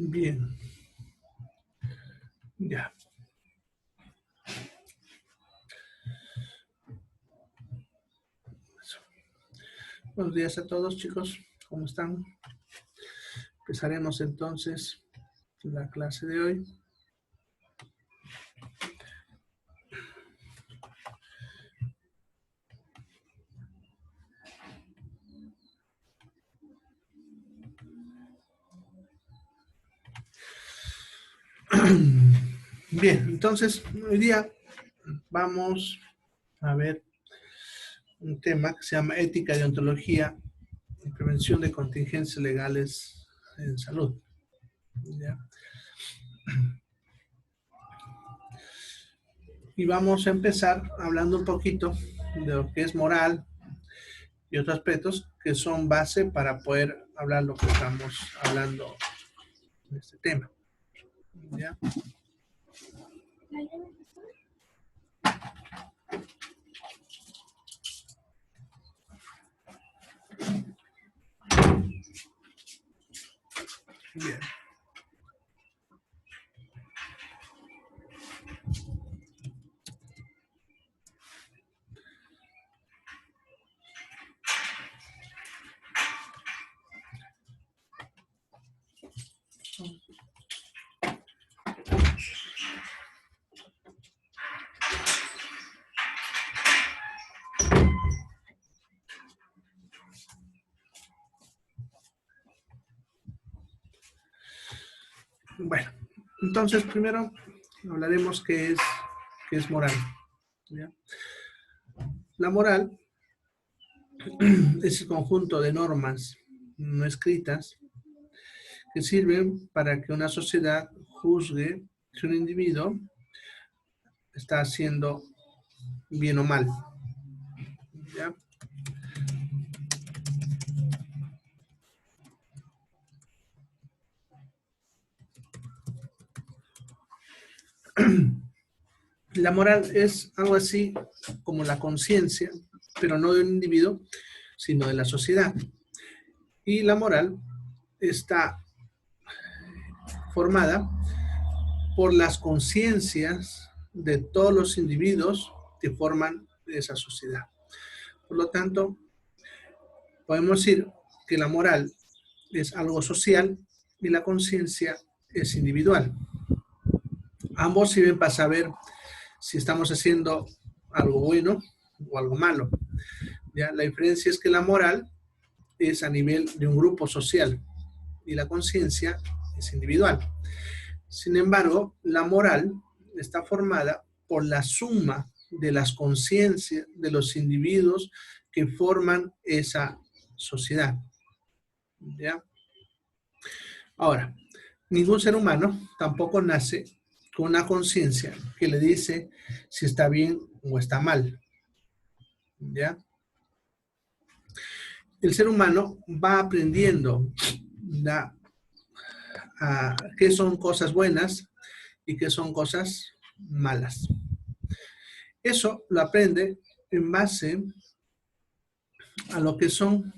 Bien. Ya. Buenos días a todos, chicos. ¿Cómo están? Empezaremos entonces la clase de hoy. Bien, entonces hoy día vamos a ver un tema que se llama ética y ontología y prevención de contingencias legales en salud. ¿Ya? Y vamos a empezar hablando un poquito de lo que es moral y otros aspectos que son base para poder hablar lo que estamos hablando en este tema. ¿Ya? Bien. Bueno, entonces primero hablaremos qué es moral. ¿Ya? La moral es el conjunto de normas no escritas que sirven para que una sociedad juzgue si un individuo está haciendo bien o mal. ¿Ya? La moral es algo así como la conciencia, pero no de un individuo, sino de la sociedad. Y la moral está formada por las conciencias de todos los individuos que forman esa sociedad. Por lo tanto, podemos decir que la moral es algo social y la conciencia es individual. Ambos sirven para saber si estamos haciendo algo bueno o algo malo. ¿Ya? La diferencia es que la moral es a nivel de un grupo social y la conciencia es individual. Sin embargo, la moral está formada por la suma de las conciencias de los individuos que forman esa sociedad. ¿Ya? Ahora, ningún ser humano tampoco nace con una conciencia que le dice si está bien o está mal. ¿Ya? El ser humano va aprendiendo qué son cosas buenas y qué son cosas malas. Eso lo aprende en base a lo que son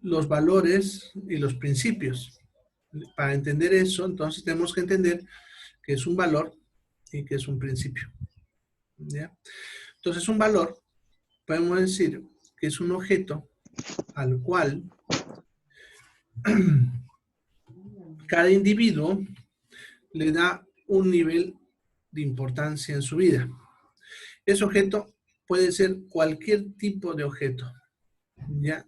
los valores y los principios. Para entender eso, entonces tenemos que entender qué es un valor y qué es un principio. ¿Ya? Entonces, un valor, podemos decir que es un objeto al cual cada individuo le da un nivel de importancia en su vida. Ese objeto puede ser cualquier tipo de objeto. ¿Ya?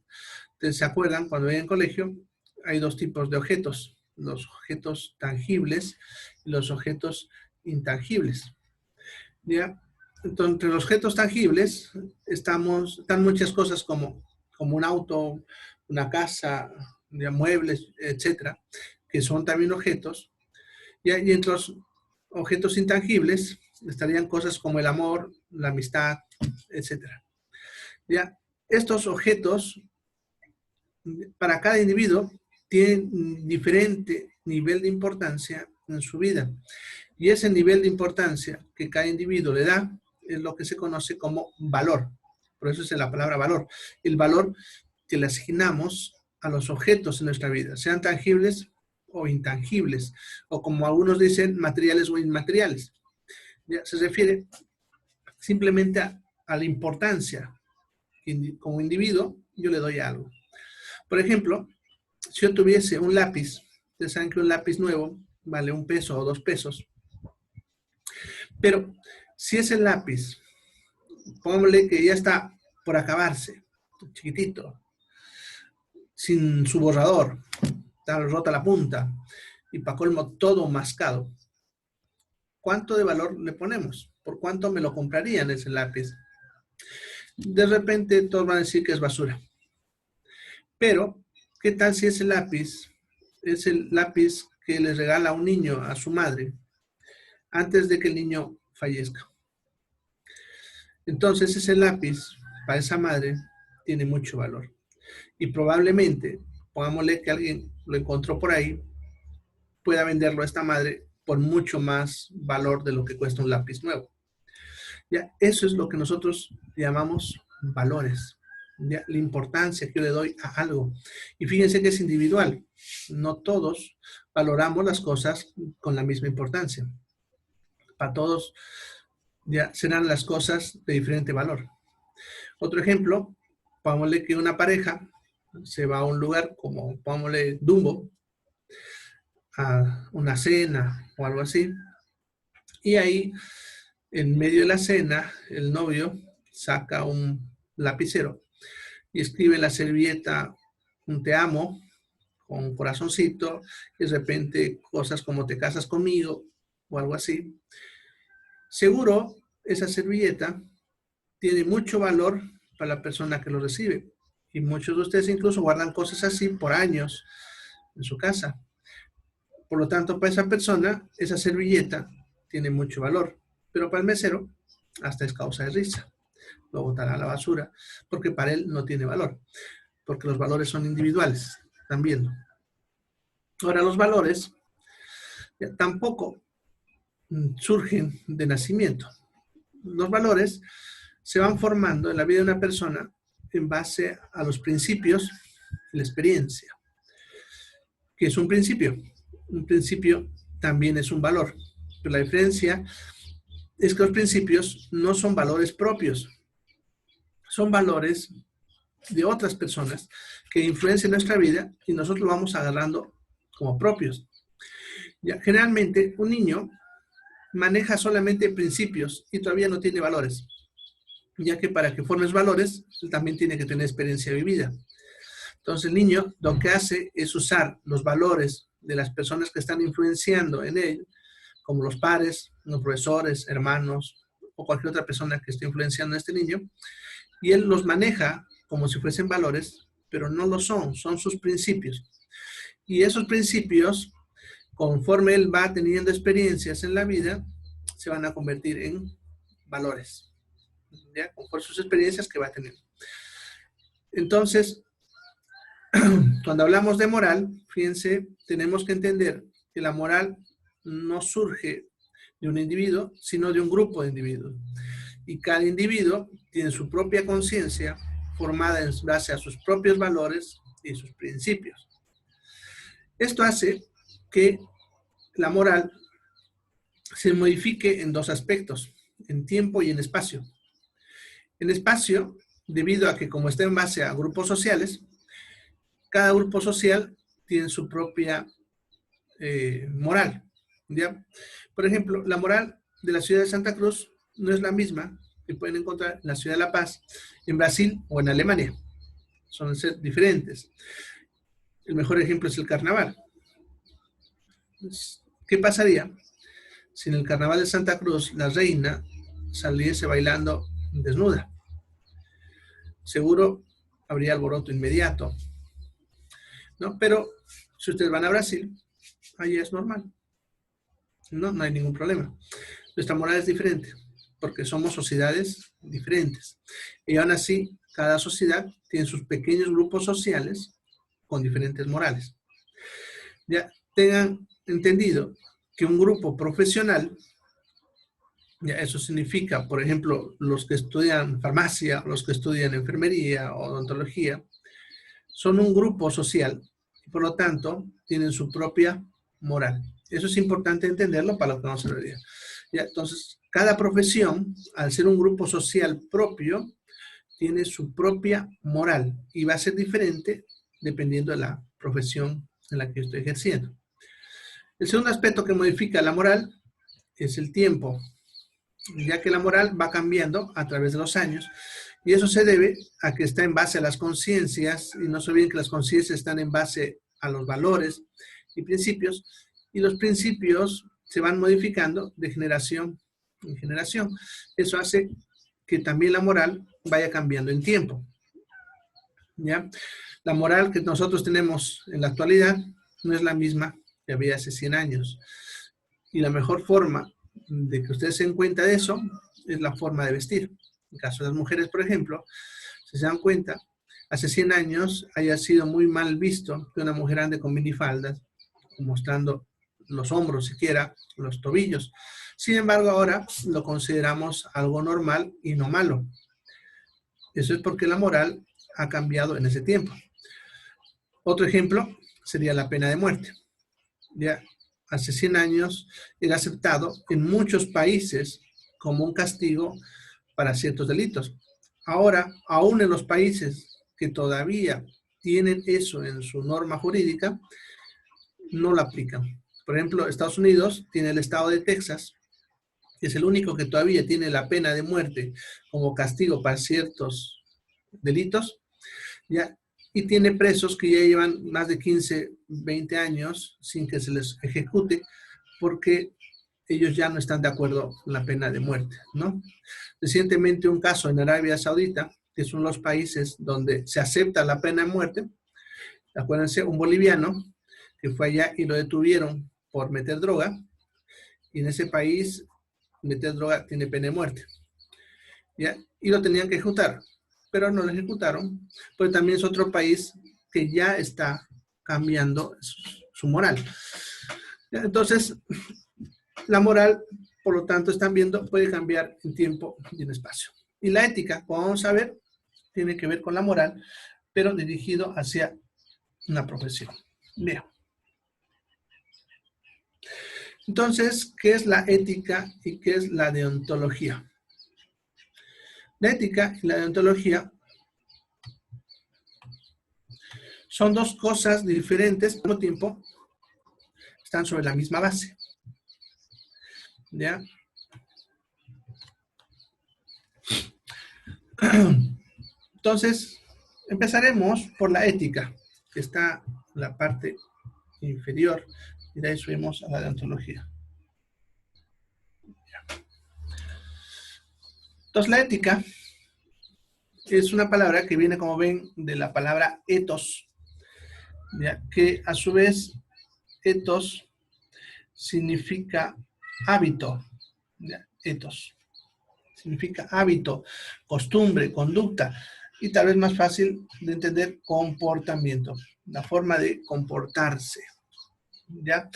Ustedes se acuerdan, cuando ven en colegio, hay dos tipos de objetos, los objetos tangibles y los objetos intangibles. ¿Ya? Entonces, entre los objetos tangibles están muchas cosas como un auto, una casa, ya, muebles, etcétera, que son también objetos. ¿Ya? Y entre los objetos intangibles estarían cosas como el amor, la amistad, etcétera. ¿Ya? Estos objetos, para cada individuo, tienen diferente nivel de importancia en su vida. Y ese nivel de importancia que cada individuo le da es lo que se conoce como valor. Por eso es la palabra valor. El valor que le asignamos a los objetos en nuestra vida, sean tangibles o intangibles, o como algunos dicen, materiales o inmateriales. ¿Ya? Se refiere simplemente a la importancia que como individuo yo le doy a algo. Por ejemplo, si yo tuviese un lápiz, ustedes saben que un lápiz nuevo vale 1 peso o 2 pesos, pero si ese lápiz, pongámosle que ya está por acabarse, chiquitito, sin su borrador, está rota la punta y para colmo todo mascado, ¿cuánto de valor le ponemos? ¿Por cuánto me lo comprarían ese lápiz? De repente todos van a decir que es basura. Pero, ¿qué tal si ese lápiz es el lápiz que le regala un niño a su madre antes de que el niño fallezca? Entonces ese lápiz para esa madre tiene mucho valor. Y probablemente, pongámosle que alguien lo encontró por ahí, pueda venderlo a esta madre por mucho más valor de lo que cuesta un lápiz nuevo. Ya, eso es lo que nosotros llamamos valores. Ya, la importancia que yo le doy a algo. Y fíjense que es individual. No todos valoramos las cosas con la misma importancia. Para todos ya serán las cosas de diferente valor. Otro ejemplo, pongámosle que una pareja se va a un lugar como, pongámosle Dumbo, a una cena o algo así, y ahí, en medio de la cena, el novio saca un lapicero y escribe en la servilleta un te amo con un corazoncito, y de repente cosas como te casas conmigo o algo así. Seguro, esa servilleta tiene mucho valor para la persona que lo recibe. Y muchos de ustedes incluso guardan cosas así por años en su casa. Por lo tanto, para esa persona, esa servilleta tiene mucho valor. Pero para el mesero, hasta es causa de risa. Lo botará a la basura, porque para él no tiene valor. Porque los valores son individuales, también. Ahora, los valores tampoco surgen de nacimiento. Los valores se van formando en la vida de una persona en base a los principios y la experiencia. ¿Qué es un principio? Un principio también es un valor, pero la diferencia es que los principios no son valores propios, son valores de otras personas que influencian nuestra vida y nosotros lo vamos agarrando como propios. Ya, generalmente un niño maneja solamente principios y todavía no tiene valores, ya que para que formes valores, él también tiene que tener experiencia vivida. Entonces el niño lo que hace es usar los valores de las personas que están influenciando en él, como los padres, los profesores, hermanos o cualquier otra persona que esté influenciando a este niño, y él los maneja como si fuesen valores, pero no lo son, son sus principios. Y esos principios, conforme él va teniendo experiencias en la vida, se van a convertir en valores, ¿ya? Por sus experiencias que va teniendo. Entonces, cuando hablamos de moral, fíjense, tenemos que entender que la moral no surge de un individuo, sino de un grupo de individuos. Y cada individuo tiene su propia conciencia formada en base a sus propios valores y sus principios. Esto hace que la moral se modifique en dos aspectos, en tiempo y en espacio. En espacio, debido a que como está en base a grupos sociales, cada grupo social tiene su propia moral, ¿ya? Por ejemplo, la moral de la ciudad de Santa Cruz no es la misma que pueden encontrar en la ciudad de La Paz, en Brasil o en Alemania. Son diferentes. El mejor ejemplo es el carnaval. ¿Qué pasaría si en el carnaval de Santa Cruz la reina saliese bailando desnuda? Seguro habría alboroto inmediato, ¿no? Pero si ustedes van a Brasil, ahí es normal. No hay ningún problema. Nuestra moral es diferente, porque somos sociedades diferentes. Y aún así, cada sociedad tiene sus pequeños grupos sociales con diferentes morales. Ya tengan entendido que un grupo profesional, ya eso significa, por ejemplo, los que estudian farmacia, los que estudian enfermería o odontología, son un grupo social por lo tanto, tienen su propia moral. Eso es importante entenderlo para lo que vamos a ver. Ya, entonces, cada profesión, al ser un grupo social propio, tiene su propia moral y va a ser diferente dependiendo de la profesión en la que estoy ejerciendo. El segundo aspecto que modifica la moral es el tiempo, ya que la moral va cambiando a través de los años y eso se debe a que está en base a las conciencias y no se olviden que las conciencias están en base a los valores y principios y los principios se van modificando de generación en generación. Eso hace que también la moral vaya cambiando en tiempo. ¿Ya? La moral que nosotros tenemos en la actualidad no es la misma que había hace 100 años. Y la mejor forma de que ustedes se den cuenta de eso es la forma de vestir. En el caso de las mujeres, por ejemplo, si se dan cuenta, hace 100 años haya sido muy mal visto que una mujer ande con minifaldas, mostrando los hombros siquiera, los tobillos. Sin embargo, ahora lo consideramos algo normal y no malo. Eso es porque la moral ha cambiado en ese tiempo. Otro ejemplo sería la pena de muerte. Ya hace 100 años era aceptado en muchos países como un castigo para ciertos delitos. Ahora, aún en los países que todavía tienen eso en su norma jurídica, no lo aplican. Por ejemplo, Estados Unidos tiene el estado de Texas, que es el único que todavía tiene la pena de muerte como castigo para ciertos delitos, ¿ya? Y tiene presos que ya llevan más de 15, 20 años sin que se les ejecute porque ellos ya no están de acuerdo con la pena de muerte, ¿no? Recientemente un caso en Arabia Saudita, que es uno de los países donde se acepta la pena de muerte, acuérdense, un boliviano que fue allá y lo detuvieron por meter droga, y en ese país meter droga tiene pena de muerte, ¿ya? Y lo tenían que ejecutar, pero no lo ejecutaron, pero también es otro país que ya está cambiando su moral. Entonces, la moral, por lo tanto, están viendo, puede cambiar en tiempo y en espacio. Y la ética, como vamos a ver, tiene que ver con la moral, pero dirigido hacia una profesión. Bien. Entonces, ¿qué es la ética y qué es la deontología? La ética y la deontología son dos cosas diferentes, al mismo tiempo están sobre la misma base. ¿Ya? Entonces, empezaremos por la ética, que está en la parte inferior, y de ahí subimos a la deontología. Entonces, la ética es una palabra que viene, como ven, de la palabra ethos, ¿ya? Que a su vez, ethos significa hábito, ¿ya? Ethos significa hábito, costumbre, conducta, y tal vez más fácil de entender, comportamiento, la forma de comportarse, ¿ya?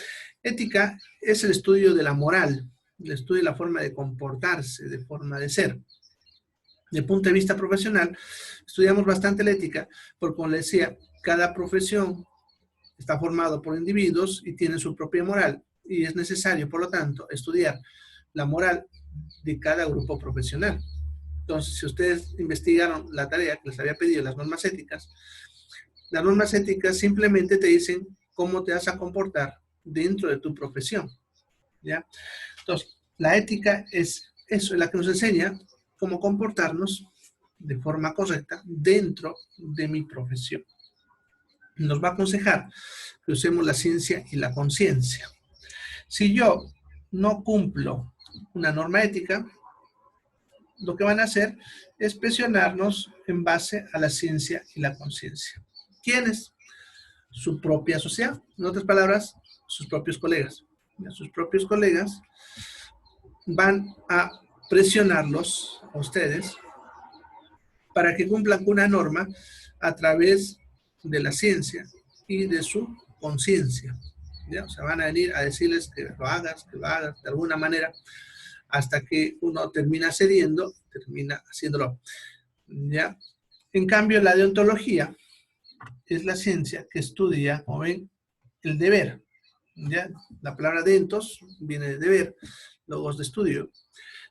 Ética es el estudio de la moral, el estudio de la forma de comportarse, de forma de ser. Desde el punto de vista profesional, estudiamos bastante la ética, porque como les decía, cada profesión está formado por individuos y tienen su propia moral, y es necesario, por lo tanto, estudiar la moral de cada grupo profesional. Entonces, si ustedes investigaron la tarea que les había pedido, las normas éticas simplemente te dicen cómo te vas a comportar dentro de tu profesión, ¿ya? Entonces, la ética es eso, es la que nos enseña cómo comportarnos de forma correcta dentro de mi profesión. Nos va a aconsejar que usemos la ciencia y la conciencia. Si yo no cumplo una norma ética, lo que van a hacer es presionarnos en base a la ciencia y la conciencia. ¿Quiénes? Su propia sociedad. En otras palabras, sus propios colegas. Sus propios colegas van a presionarlos a ustedes para que cumplan con una norma a través de la ciencia y de su conciencia. O sea, van a venir a decirles que lo hagas de alguna manera, hasta que uno termina cediendo, termina haciéndolo. ¿Ya? En cambio, la deontología es la ciencia que estudia, como ven, el deber. ¿Ya? La palabra dentos viene de deber, logos de estudio.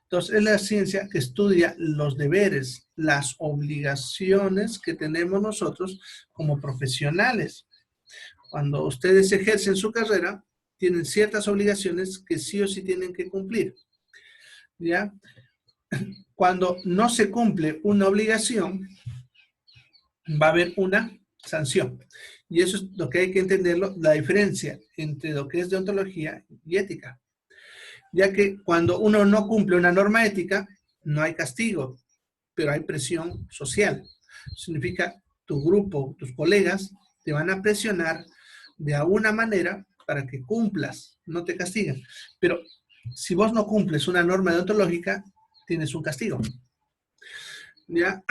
Entonces, es la ciencia que estudia los deberes, las obligaciones que tenemos nosotros como profesionales. Cuando ustedes ejercen su carrera, tienen ciertas obligaciones que sí o sí tienen que cumplir. ¿Ya? Cuando no se cumple una obligación, va a haber una sanción. Y eso es lo que hay que entenderlo, la diferencia entre lo que es deontología y ética. Ya que cuando uno no cumple una norma ética, no hay castigo, pero hay presión social. Significa tu grupo, tus colegas te van a presionar de alguna manera para que cumplas, no te castigan. Pero si vos no cumples una norma deontológica, tienes un castigo. ¿Ya?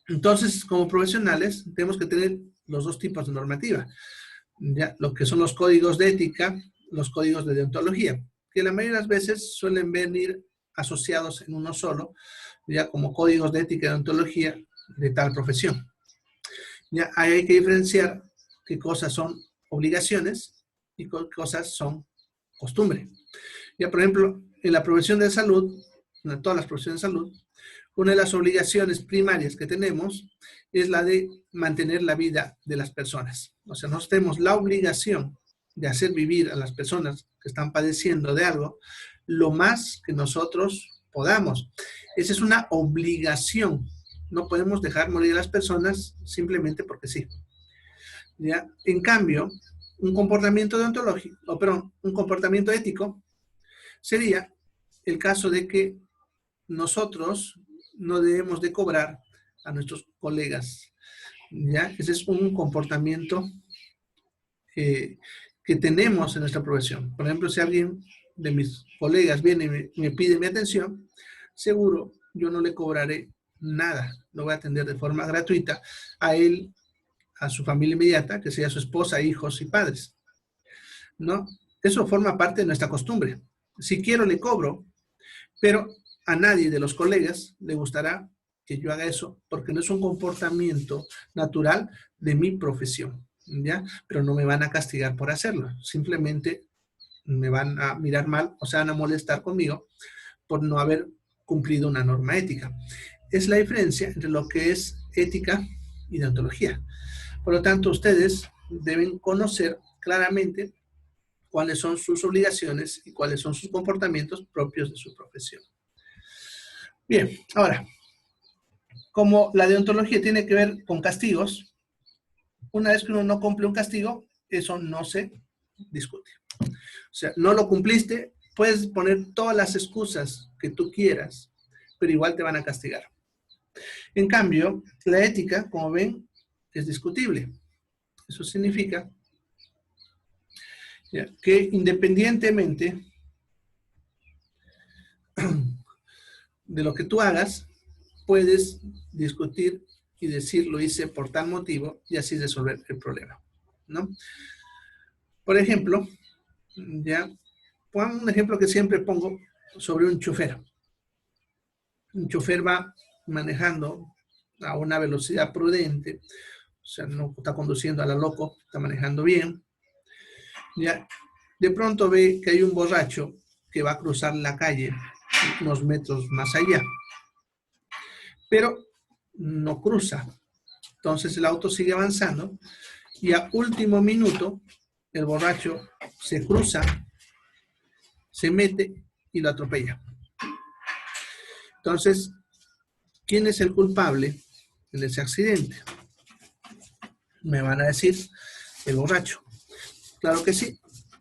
Entonces, como profesionales, tenemos que tener los dos tipos de normativa. ¿Ya? Lo que son los códigos de ética, los códigos de deontología, que la mayoría de las veces suelen venir asociados en uno solo, ya como códigos de ética y deontología de tal profesión. Ya ahí hay que diferenciar qué cosas son obligaciones y qué cosas son costumbre. Ya, por ejemplo, en la profesión de salud, en todas las profesiones de salud, una de las obligaciones primarias que tenemos es la de mantener la vida de las personas. O sea, nosotros tenemos la obligación de hacer vivir a las personas que están padeciendo de algo lo más que nosotros podamos. Esa es una obligación. No podemos dejar morir a las personas simplemente porque sí. ¿Ya? En cambio, un comportamiento deontológico, o perdón, un comportamiento ético sería el caso de que nosotros no debemos de cobrar a nuestros colegas. ¿Ya? Ese es un comportamiento que tenemos en nuestra profesión. Por ejemplo, si alguien de mis colegas viene y me pide mi atención, seguro yo no le cobraré nada. Lo voy a atender de forma gratuita a él, a su familia inmediata, que sea su esposa, hijos y padres. ¿No? Eso forma parte de nuestra costumbre. Si quiero, le cobro, pero a nadie de los colegas le gustará que yo haga eso, porque no es un comportamiento natural de mi profesión, ¿ya? Pero no me van a castigar por hacerlo, simplemente me van a mirar mal, o sea, van a molestar conmigo por no haber cumplido una norma ética. Es la diferencia entre lo que es ética y deontología. Por lo tanto, ustedes deben conocer claramente cuáles son sus obligaciones y cuáles son sus comportamientos propios de su profesión. Bien, ahora, como la deontología tiene que ver con castigos, una vez que uno no cumple un castigo, eso no se discute. O sea, no lo cumpliste, puedes poner todas las excusas que tú quieras, pero igual te van a castigar. En cambio, la ética, como ven, es discutible. Eso significa que independientemente de lo que tú hagas, puedes discutir y decir lo hice por tal motivo y así resolver el problema, ¿no? Por ejemplo, ya, pon un ejemplo que siempre pongo sobre un chofer. Un chofer va manejando a una velocidad prudente, o sea, no está conduciendo a la loco, está manejando bien. Ya, de pronto ve que hay un borracho que va a cruzar la calle unos metros más allá, pero no cruza. Entonces el auto sigue avanzando y a último minuto el borracho se cruza, se mete y lo atropella. Entonces, ¿quién es el culpable en ese accidente? Me van a decir, el borracho. Claro que sí,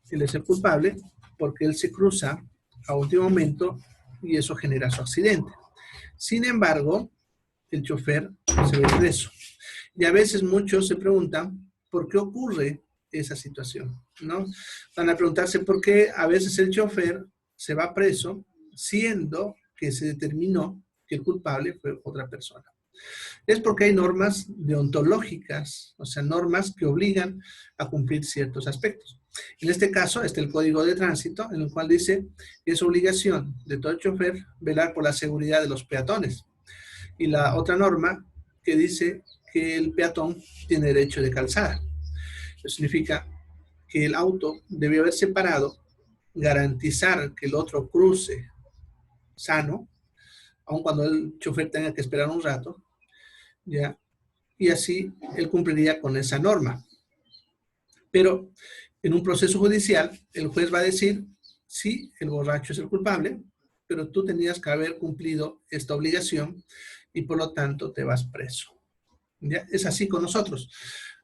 él es el culpable porque él se cruza a último momento y eso genera su accidente. Sin embargo, el chofer se ve preso. Y a veces muchos se preguntan por qué ocurre esa situación, ¿no? Van a preguntarse por qué a veces el chofer se va preso siendo que se determinó que el culpable fue otra persona. Es porque hay normas deontológicas, o sea, normas que obligan a cumplir ciertos aspectos. En este caso, está el Código de Tránsito, en el cual dice que es obligación de todo chofer velar por la seguridad de los peatones. Y la otra norma que dice que el peatón tiene derecho de calzada. Eso significa que el auto debe haber separado, garantizar que el otro cruce sano, aun cuando el chofer tenga que esperar un rato, ¿ya? Y así él cumpliría con esa norma. Pero en un proceso judicial, el juez va a decir, sí, el borracho es el culpable, pero tú tenías que haber cumplido esta obligación y por lo tanto te vas preso. ¿Ya? Es así con nosotros.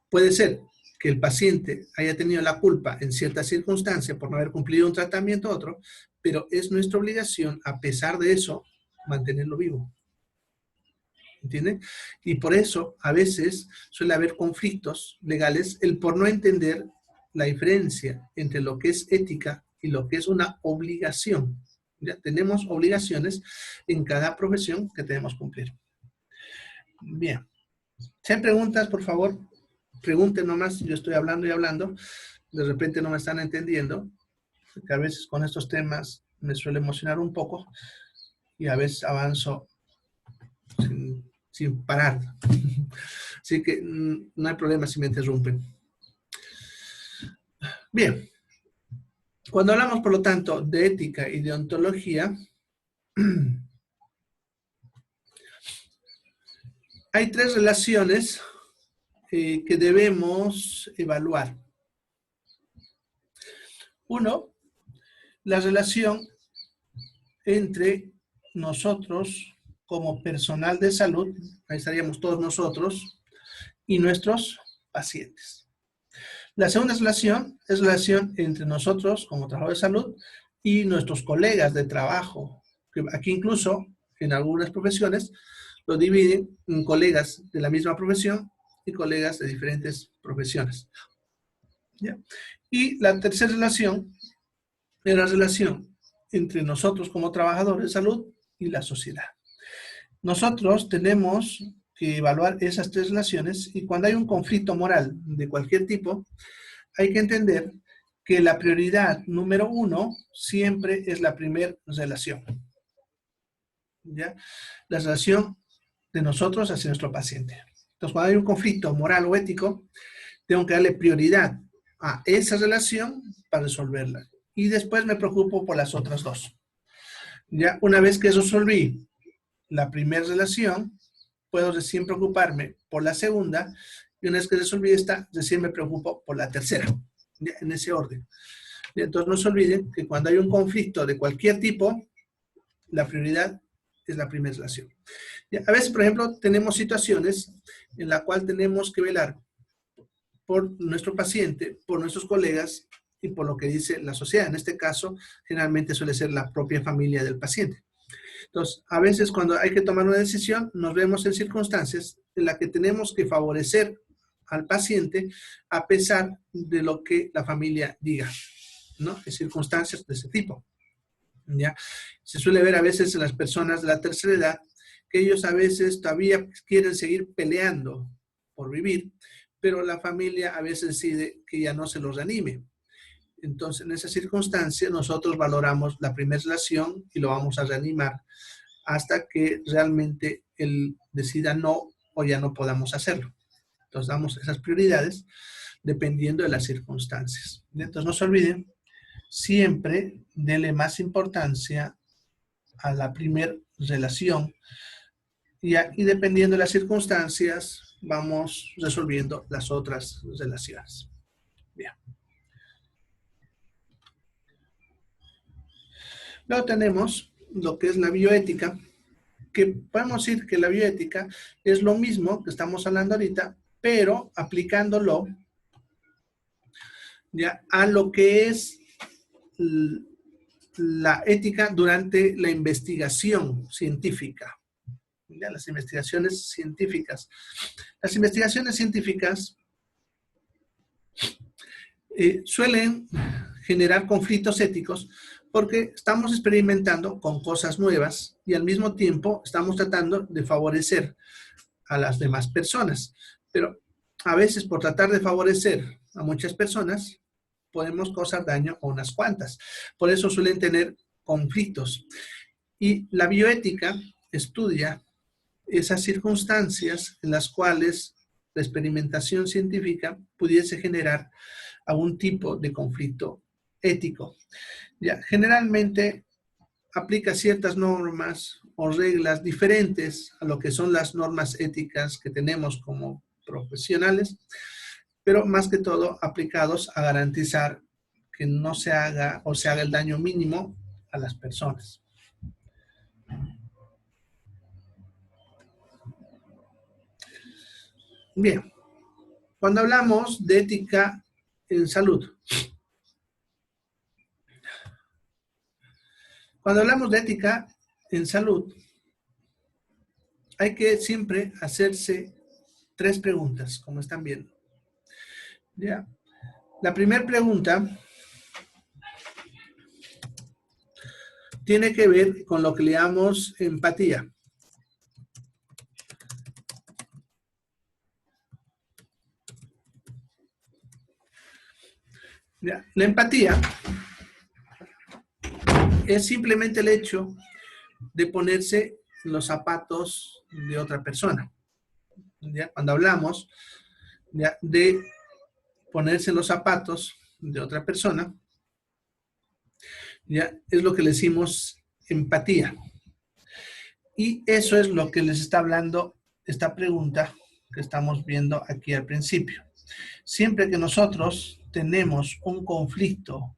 Puede ser que el paciente haya tenido la culpa en cierta circunstancia por no haber cumplido un tratamiento u otro, pero es nuestra obligación, a pesar de eso, mantenerlo vivo. ¿Entienden? Y por eso a veces suele haber conflictos legales el por no entender la diferencia entre lo que es ética y lo que es una obligación. ¿Ya? Tenemos obligaciones en cada profesión que tenemos que cumplir. Bien. Si hay preguntas, por favor, pregunten nomás. Yo estoy hablando y hablando. De repente no me están entendiendo. Porque a veces con estos temas me suele emocionar un poco y a veces avanzo sin parar. Así que no hay problema si me interrumpen. Bien. Cuando hablamos, por lo tanto, de ética y de ontología, hay tres relaciones que debemos evaluar. Uno, la relación entre nosotros como personal de salud, ahí estaríamos todos nosotros, y nuestros pacientes. La segunda relación es la relación entre nosotros como trabajadores de salud y nuestros colegas de trabajo, que aquí incluso en algunas profesiones lo dividen en colegas de la misma profesión y colegas de diferentes profesiones. ¿Ya? Y la tercera relación es la relación entre nosotros como trabajadores de salud y la sociedad. Nosotros tenemos que evaluar esas tres relaciones y cuando hay un conflicto moral de cualquier tipo, hay que entender que la prioridad número uno siempre es la primera relación. ¿Ya? La relación de nosotros hacia nuestro paciente. Entonces, cuando hay un conflicto moral o ético, tengo que darle prioridad a esa relación para resolverla. Y después me preocupo por las otras dos. Ya una vez que resolví la primera relación, puedo recién preocuparme por la segunda, y una vez que resolví esta, recién me preocupo por la tercera, ¿ya? En ese orden. Y entonces no se olviden que cuando hay un conflicto de cualquier tipo, la prioridad es la primera relación. ¿Ya? A veces, por ejemplo, tenemos situaciones en las cuales tenemos que velar por nuestro paciente, por nuestros colegas y por lo que dice la sociedad. En este caso, generalmente suele ser la propia familia del paciente. Entonces, a veces cuando hay que tomar una decisión, nos vemos en circunstancias en las que tenemos que favorecer al paciente a pesar de lo que la familia diga, ¿no? En circunstancias de ese tipo, ¿ya? Se suele ver a veces en las personas de la tercera edad que ellos a veces todavía quieren seguir peleando por vivir, pero la familia a veces decide que ya no se los reanime. Entonces, en esa circunstancia, nosotros valoramos la primera relación y lo vamos a reanimar hasta que realmente él decida no o ya no podamos hacerlo. Entonces, damos esas prioridades dependiendo de las circunstancias. Entonces, no se olviden, siempre denle más importancia a la primera relación y dependiendo de las circunstancias, vamos resolviendo las otras relaciones. Bien. Luego tenemos lo que es la bioética, que podemos decir que la bioética es lo mismo que estamos hablando ahorita, pero aplicándolo ya a lo que es la ética durante la investigación científica. ¿Ya? Las investigaciones científicas. Las investigaciones científicas suelen generar conflictos éticos porque estamos experimentando con cosas nuevas y al mismo tiempo estamos tratando de favorecer a las demás personas. Pero a veces por tratar de favorecer a muchas personas podemos causar daño a unas cuantas. Por eso suelen tener conflictos. Y la bioética estudia esas circunstancias en las cuales la experimentación científica pudiese generar algún tipo de conflicto ético. Ya, generalmente aplica ciertas normas o reglas diferentes a lo que son las normas éticas que tenemos como profesionales, pero más que todo aplicados a garantizar que no se haga o se haga el daño mínimo a las personas. Bien, cuando hablamos de ética en salud, cuando hablamos de ética en salud, hay que siempre hacerse 3 preguntas, como están viendo. ¿Ya? La primera pregunta tiene que ver con lo que le llamamos empatía. ¿Ya? La empatía es simplemente el hecho de ponerse en los zapatos de otra persona. ¿Ya? Cuando hablamos, ¿ya?, de ponerse en los zapatos de otra persona, ¿ya?, es lo que le decimos empatía. Y eso es lo que les está hablando esta pregunta que estamos viendo aquí al principio. Siempre que nosotros tenemos un conflicto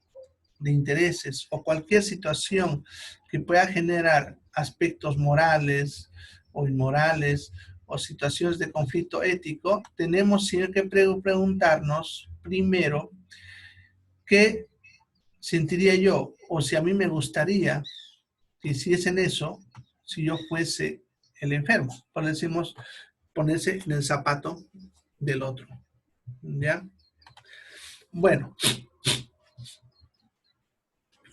de intereses o cualquier situación que pueda generar aspectos morales o inmorales o situaciones de conflicto ético, tenemos siempre que preguntarnos primero qué sentiría yo o si a mí me gustaría que hiciesen eso si yo fuese el enfermo. Por eso decimos ponerse en el zapato del otro. ¿Ya? Bueno,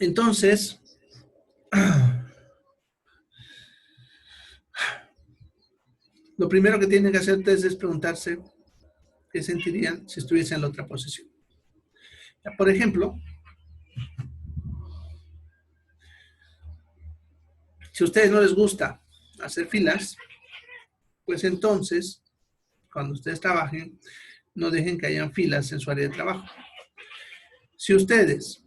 entonces, lo primero que tienen que hacer ustedes es preguntarse qué sentirían si estuviesen en la otra posición. Ya, por ejemplo, si a ustedes no les gusta hacer filas, pues entonces, cuando ustedes trabajen, no dejen que hayan filas en su área de trabajo. Si ustedes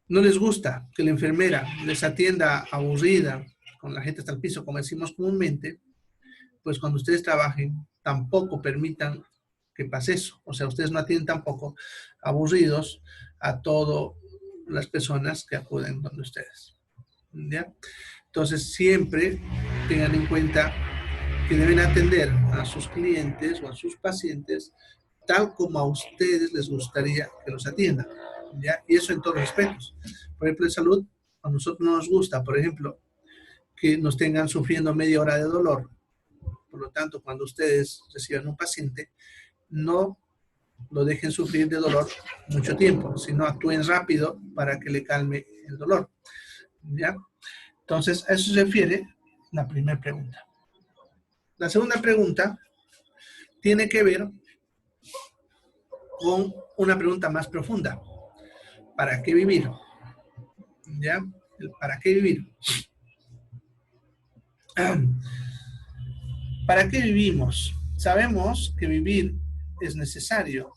no les gusta que la enfermera les atienda aburrida, con la gente hasta el piso, como decimos comúnmente, pues cuando ustedes trabajen, tampoco permitan que pase eso. O sea, ustedes no atienden tampoco aburridos a todas las personas que acuden donde ustedes. ¿Ya? Entonces, siempre tengan en cuenta que deben atender a sus clientes o a sus pacientes tal como a ustedes les gustaría que los atiendan. ¿Ya? Y eso en todos los aspectos. Por ejemplo, en salud, a nosotros no nos gusta, por ejemplo, que nos tengan sufriendo media hora de dolor. Por lo tanto, cuando ustedes reciban un paciente, no lo dejen sufrir de dolor mucho tiempo, sino actúen rápido para que le calme el dolor. ¿Ya? Entonces, a eso se refiere la primera pregunta. La segunda pregunta tiene que ver con una pregunta más profunda. ¿Para qué vivir? ¿Ya? ¿Para qué vivir? ¿Para qué vivimos? Sabemos que vivir es necesario.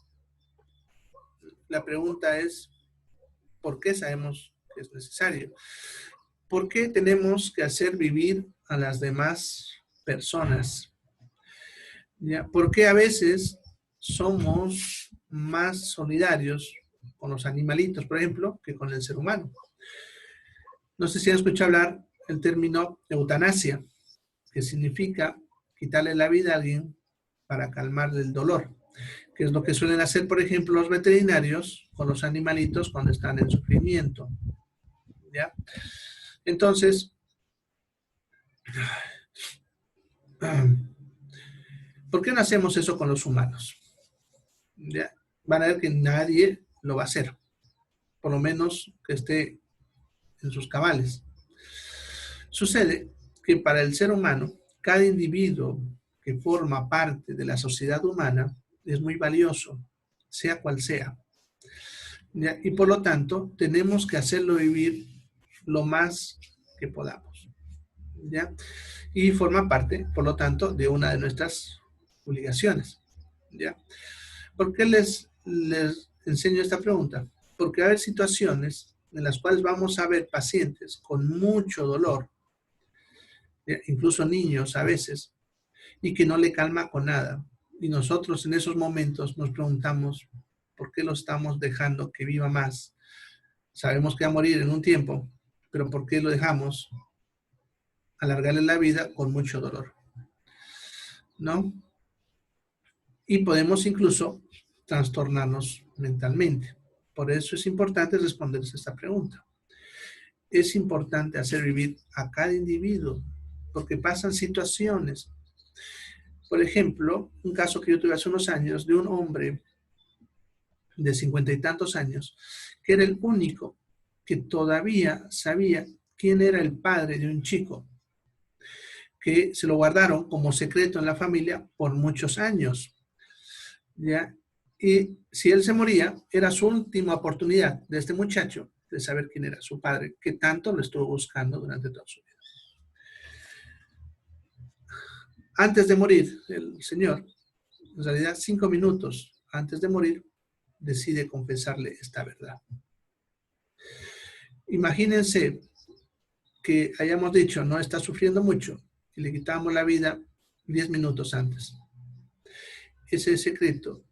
La pregunta es, ¿por qué sabemos que es necesario? ¿Por qué tenemos que hacer vivir a las demás personas? ¿Ya? ¿Por qué a veces somos más solidarios con los animalitos, por ejemplo, que con el ser humano? No sé si han escuchado hablar el término eutanasia, que significa quitarle la vida a alguien para calmarle el dolor, que es lo que suelen hacer, por ejemplo, los veterinarios con los animalitos cuando están en sufrimiento. ¿Ya? Entonces, ¿por qué no hacemos eso con los humanos? ¿Ya? Van a ver que nadie lo va a hacer, por lo menos que esté en sus cabales. Sucede que para el ser humano, cada individuo que forma parte de la sociedad humana es muy valioso, sea cual sea. ¿Ya? Y por lo tanto, tenemos que hacerlo vivir lo más que podamos. ¿ya? Y forma parte, por lo tanto, de una de nuestras obligaciones, ¿ya? ¿Por qué les enseño esta pregunta? Porque va a haber situaciones en las cuales vamos a ver pacientes con mucho dolor, incluso niños a veces, y que no le calma con nada. Y nosotros en esos momentos nos preguntamos, ¿por qué lo estamos dejando que viva más? Sabemos que va a morir en un tiempo, pero ¿por qué lo dejamos alargarle la vida con mucho dolor? ¿No? Y podemos incluso trastornarnos mentalmente. Por eso es importante responderse esta pregunta. Es importante hacer vivir a cada individuo, porque pasan situaciones. Por ejemplo, un caso que yo tuve hace unos años de un hombre de 50 y tantos años, que era el único que todavía sabía quién era el padre de un chico, que se lo guardaron como secreto en la familia por muchos años, ¿ya? Y si él se moría, era su última oportunidad de este muchacho de saber quién era su padre, que tanto lo estuvo buscando durante toda su vida. Antes de morir, el señor, en realidad 5 minutos antes de morir, decide confesarle esta verdad. Imagínense que hayamos dicho, no está sufriendo mucho, y le quitamos la vida 10 minutos antes. Ese secreto,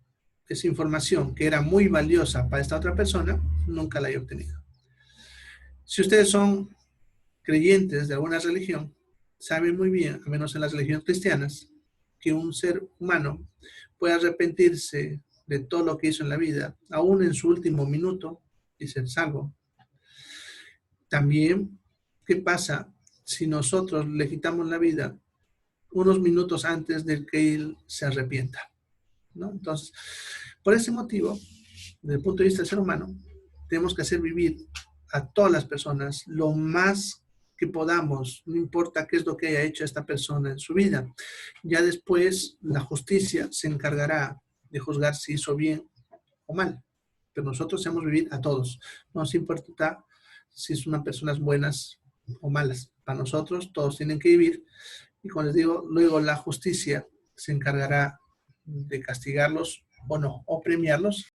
esa información que era muy valiosa para esta otra persona, nunca la he obtenido. Si ustedes son creyentes de alguna religión, saben muy bien, al menos en las religiones cristianas, que un ser humano puede arrepentirse de todo lo que hizo en la vida, aún en su último minuto, y ser salvo. También, ¿qué pasa si nosotros le quitamos la vida unos minutos antes de que él se arrepienta? ¿No? Entonces, por ese motivo, desde el punto de vista del ser humano, tenemos que hacer vivir a todas las personas lo más que podamos, no importa qué es lo que haya hecho esta persona en su vida. Ya después la justicia se encargará de juzgar si hizo bien o mal, pero nosotros hacemos vivir a todos. No nos importa si son unas personas buenas o malas. Para nosotros todos tienen que vivir y como les digo, luego la justicia se encargará de castigarlos o no, o premiarlos